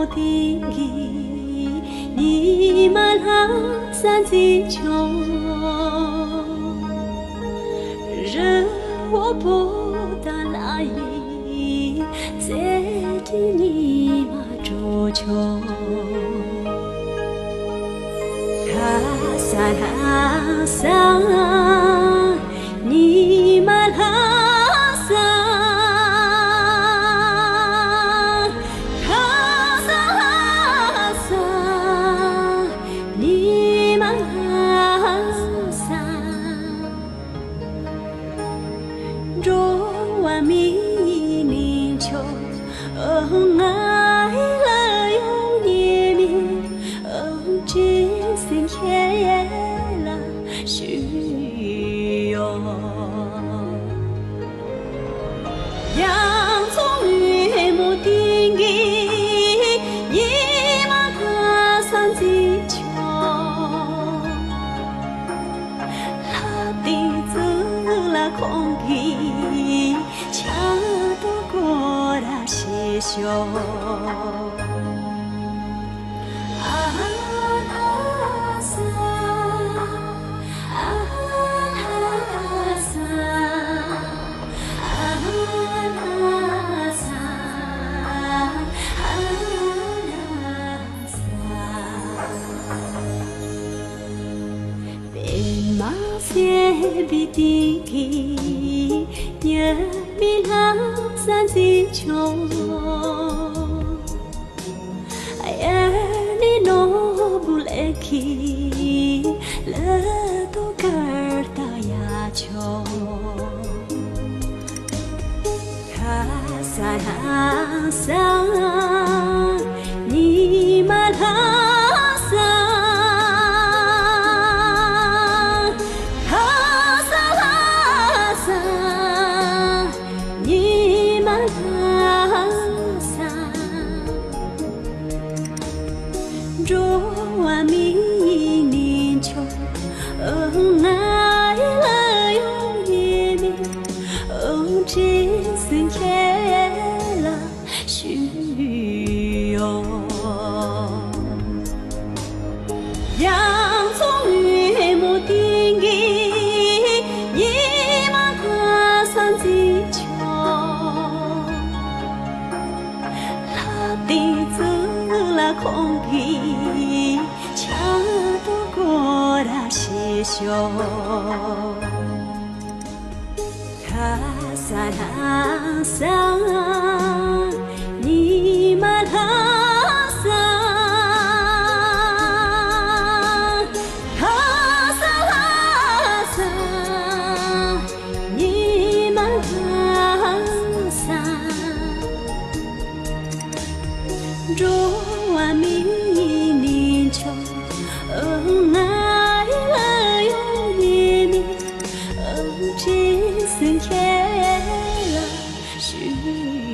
莫定义，你满行三级穷，任我不打拉伊，在地你嘛追求，他三三，你满行。万米凝球，爱了永年明，真心黑了虚有。洋葱鱼木定义，一马他算技巧，他的走了空气。恰度过了西休，啊他萨，啊他萨，啊他萨，啊他萨，变马些比地皮。nhớ mi lắm gian gì chung ai ni no bule ki la to karta ya cho ha sa sa ni ma万米凝球，爱了永年明，真心黑了虚有。洋葱鱼木定义，一马他算技巧，他的走了空气。恰度过了西休，他三三，你满行三，他三，你满行三，万米。爱了永年明，真心黑了虚。